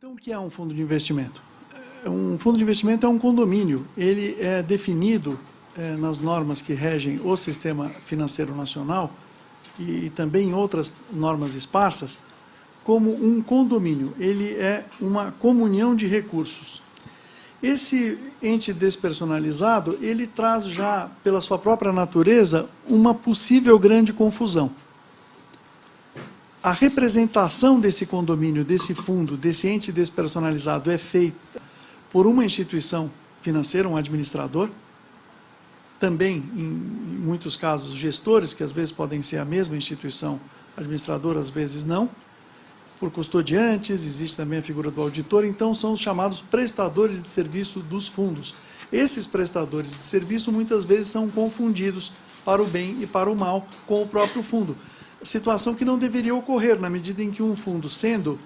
Então, o que é um fundo de investimento? Um fundo de investimento é um condomínio. Ele é definido nas normas que regem o sistema financeiro nacional e também em outras normas esparsas, como um condomínio. Ele é uma comunhão de recursos. Esse ente despersonalizado, ele traz já, pela sua própria natureza, uma possível grande confusão. A representação desse condomínio, desse fundo, desse ente despersonalizado é feita por uma instituição financeira, um administrador, também, em muitos casos, gestores, que às vezes podem ser a mesma instituição administradora, às vezes não, por custodiantes, existe também a figura do auditor, então são os chamados prestadores de serviço dos fundos. Esses prestadores de serviço muitas vezes são confundidos para o bem e para o mal com o próprio fundo. Situação que não deveria ocorrer, na medida em que um fundo, sendo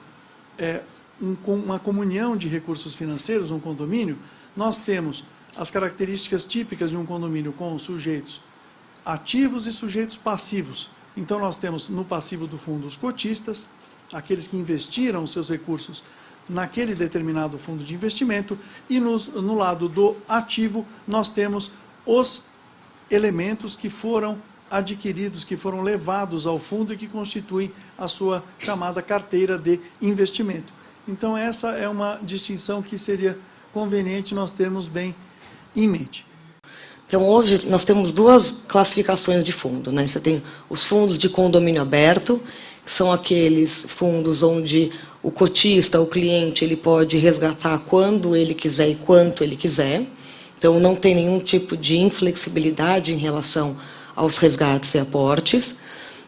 uma comunhão de recursos financeiros, um condomínio, nós temos as características típicas de um condomínio com sujeitos ativos e sujeitos passivos. Então, nós temos no passivo do fundo os cotistas, aqueles que investiram os seus recursos naquele determinado fundo de investimento, e no lado do ativo, nós temos os elementos que foram adquiridos, que foram levados ao fundo e que constituem a sua chamada carteira de investimento. Então, essa é uma distinção que seria conveniente nós termos bem em mente. Então, hoje, nós temos duas classificações de fundo, né? Você tem os fundos de condomínio aberto, que são aqueles fundos onde o cotista, o cliente, ele pode resgatar quando ele quiser e quanto ele quiser. Então, não tem nenhum tipo de inflexibilidade em relação aos resgates e aportes.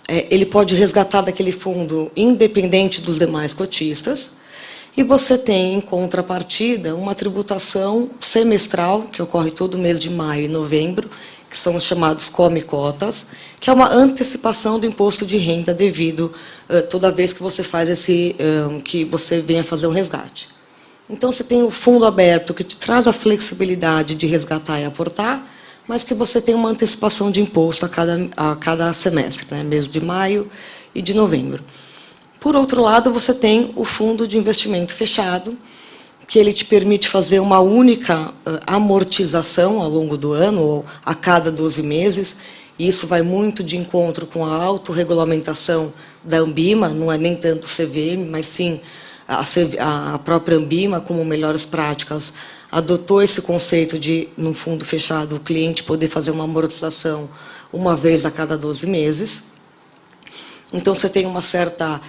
Ele pode resgatar daquele fundo independente dos demais cotistas. E você tem, em contrapartida, uma tributação semestral, que ocorre todo mês de maio e novembro, que são os chamados come-cotas, que é uma antecipação do imposto de renda devido toda vez que você faz que você venha fazer um resgate. Então, você tem o fundo aberto, que te traz a flexibilidade de resgatar e aportar, mas que você tem uma antecipação de imposto a cada semestre, né, mês de maio e de novembro. Por outro lado, você tem o fundo de investimento fechado, que ele te permite fazer uma única amortização ao longo do ano, ou a cada 12 meses. E isso vai muito de encontro com a autorregulamentação da Anbima, não é nem tanto o CVM, mas sim a própria Anbima, como melhores práticas, adotou esse conceito de, num fundo fechado, o cliente poder fazer uma amortização uma vez a cada 12 meses. Então, você tem uma certa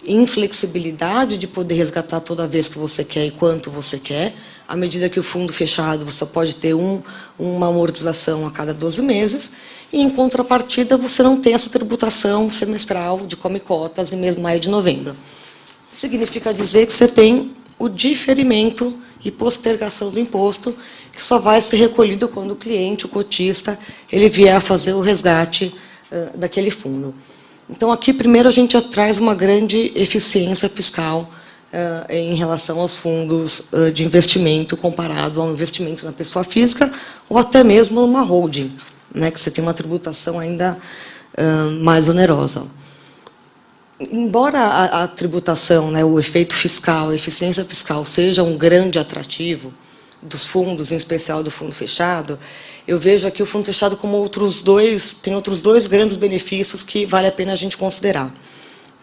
inflexibilidade de poder resgatar toda vez que você quer e quanto você quer. À medida que o fundo fechado, você pode ter uma amortização a cada 12 meses, e, em contrapartida, você não tem essa tributação semestral de come-cotas em mês de maio e de novembro. Significa dizer que você tem o diferimento e postergação do imposto, que só vai ser recolhido quando o cliente, o cotista, ele vier a fazer o resgate daquele fundo. Então, aqui, primeiro, a gente já traz uma grande eficiência fiscal em relação aos fundos de investimento comparado ao investimento na pessoa física ou até mesmo numa holding, né, que você tem uma tributação ainda mais onerosa. Embora a tributação, né, o efeito fiscal, a eficiência fiscal seja um grande atrativo dos fundos, em especial do fundo fechado, eu vejo aqui o fundo fechado como tem outros dois grandes benefícios que vale a pena a gente considerar.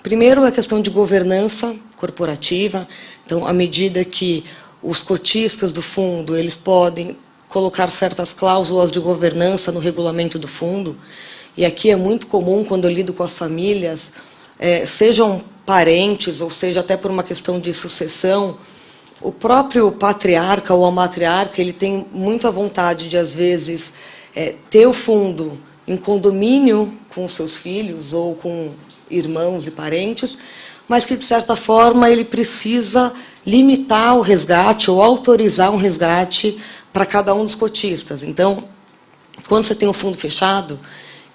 Primeiro, a questão de governança corporativa. Então, à medida que os cotistas do fundo eles podem colocar certas cláusulas de governança no regulamento do fundo, e aqui é muito comum, quando eu lido com as famílias, sejam parentes, ou seja, até por uma questão de sucessão, o próprio patriarca ou a matriarca, ele tem muita vontade de, às vezes, ter o fundo em condomínio com seus filhos ou com irmãos e parentes, mas que, de certa forma, ele precisa limitar o resgate ou autorizar um resgate para cada um dos cotistas. Então, quando você tem um fundo fechado,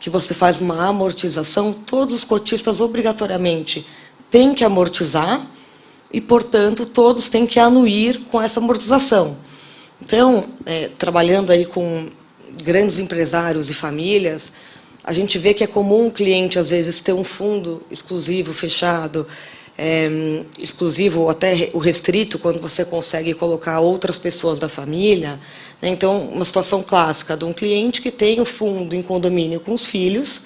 que você faz uma amortização, todos os cotistas, obrigatoriamente, têm que amortizar, e, portanto, todos têm que anuir com essa amortização. Então, trabalhando aí com grandes empresários e famílias, a gente vê que é comum o cliente, às vezes, ter um fundo exclusivo, fechado, exclusivo ou até o restrito, quando você consegue colocar outras pessoas da família, né? Então, uma situação clássica de um cliente que tem o fundo em condomínio com os filhos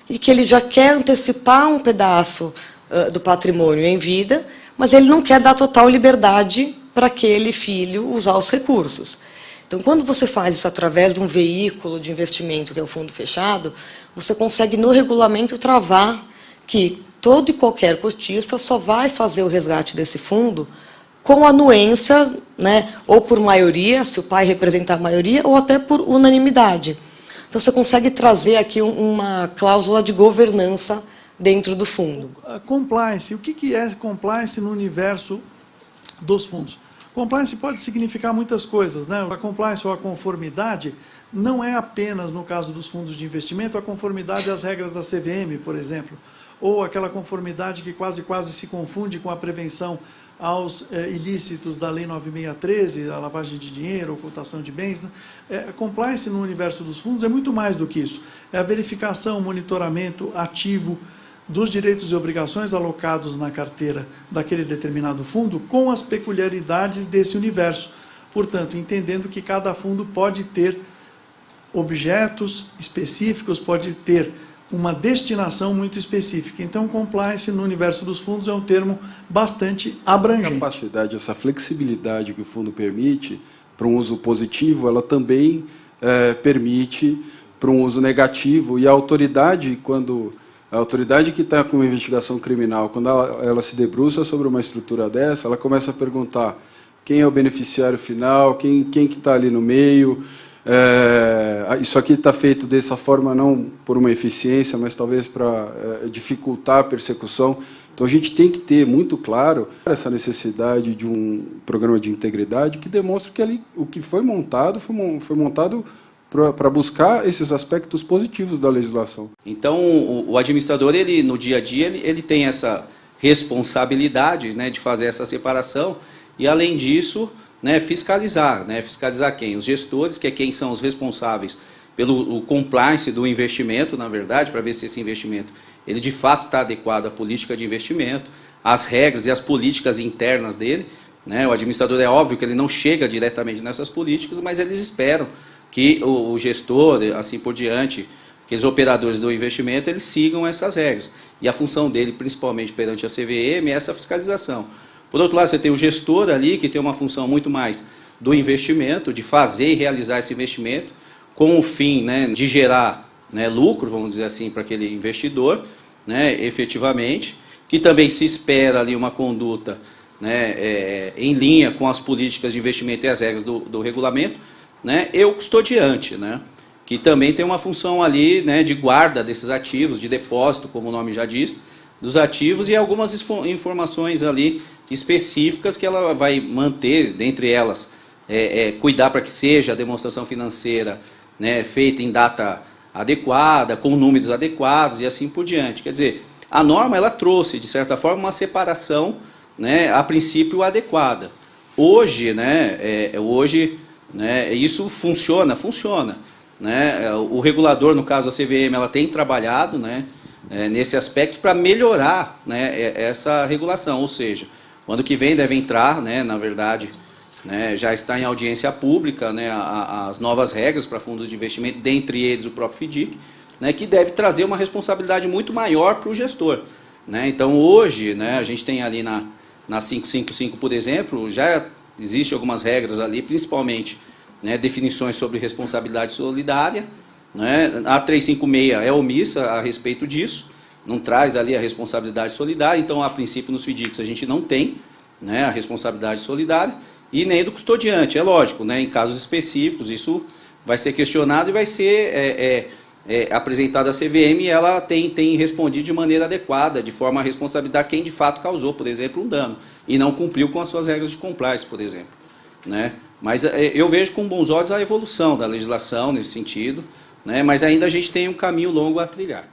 e que ele já quer antecipar um pedaço do patrimônio em vida, mas ele não quer dar total liberdade para aquele filho usar os recursos. Então, quando você faz isso através de um veículo de investimento, que é o fundo fechado, você consegue, no regulamento, travar que todo e qualquer cotista só vai fazer o resgate desse fundo com anuência, né, ou por maioria, se o pai representar a maioria, ou até por unanimidade. Então, você consegue trazer aqui uma cláusula de governança dentro do fundo. Compliance. O que é compliance no universo dos fundos? Compliance pode significar muitas coisas, né? A compliance ou a conformidade não é apenas, no caso dos fundos de investimento, a conformidade às regras da CVM, por exemplo, ou aquela conformidade que quase se confunde com a prevenção aos ilícitos da Lei 9613, a lavagem de dinheiro, ocultação de bens. Compliance no universo dos fundos é muito mais do que isso. É a verificação, monitoramento ativo dos direitos e obrigações alocados na carteira daquele determinado fundo com as peculiaridades desse universo. Portanto, entendendo que cada fundo pode ter objetos específicos, pode ter uma destinação muito específica. Então, compliance no universo dos fundos é um termo bastante abrangente. Essa capacidade, essa flexibilidade que o fundo permite para um uso positivo, ela também permite para um uso negativo, e a autoridade, a autoridade que está com uma investigação criminal, quando ela se debruça sobre uma estrutura dessa, ela começa a perguntar quem é o beneficiário final, quem que está ali no meio. Isso aqui está feito dessa forma não por uma eficiência, mas talvez para dificultar a persecução. Então, a gente tem que ter muito claro essa necessidade de um programa de integridade que demonstre que ali, o que foi montado para buscar esses aspectos positivos da legislação. Então, o administrador, ele, no dia a dia, ele tem essa responsabilidade, né, de fazer essa separação e, além disso, né, fiscalizar. Né, fiscalizar quem? Os gestores, que é quem são os responsáveis pelo compliance do investimento, na verdade, para ver se esse investimento ele de fato está adequado à política de investimento, às regras e às políticas internas dele. Né, o administrador, é óbvio que ele não chega diretamente nessas políticas, mas eles esperam que o gestor, assim por diante, aqueles operadores do investimento, eles sigam essas regras. E a função dele, principalmente perante a CVM, é essa fiscalização. Por outro lado, você tem o gestor ali, que tem uma função muito mais do investimento, de fazer e realizar esse investimento, com o fim, né, de gerar, né, lucro, vamos dizer assim, para aquele investidor, né, efetivamente, que também se espera ali uma conduta, né, em linha com as políticas de investimento e as regras do regulamento, né, e o custodiante, né, que também tem uma função ali, né, de guarda desses ativos, de depósito, como o nome já diz, dos ativos, e algumas informações ali específicas que ela vai manter, dentre elas, cuidar para que seja a demonstração financeira, né, feita em data adequada, com números adequados e assim por diante. Quer dizer, a norma ela trouxe, de certa forma, uma separação, né, a princípio adequada. Hoje, né, isso funciona. Né? O regulador, no caso da CVM, ela tem trabalhado, né, nesse aspecto para melhorar, né, essa regulação. Ou seja, o ano que vem deve entrar, né, na verdade, né, já está em audiência pública, né, as novas regras para fundos de investimento, dentre eles o próprio FDIC, né, que deve trazer uma responsabilidade muito maior para o gestor. Né? Então, hoje, né, a gente tem ali na 555, por exemplo, já existem algumas regras ali, principalmente, né, definições sobre responsabilidade solidária. Né? A 356 é omissa a respeito disso, não traz ali a responsabilidade solidária, então, a princípio, nos FDICs a gente não tem, né, a responsabilidade solidária, e nem do custodiante, é lógico, né, em casos específicos, isso vai ser questionado e vai ser apresentado à CVM, e ela tem respondido de maneira adequada, de forma a responsabilizar quem de fato causou, por exemplo, um dano, e não cumpriu com as suas regras de compliance, por exemplo. Né? Mas eu vejo com bons olhos a evolução da legislação nesse sentido, né, mas ainda a gente tem um caminho longo a trilhar.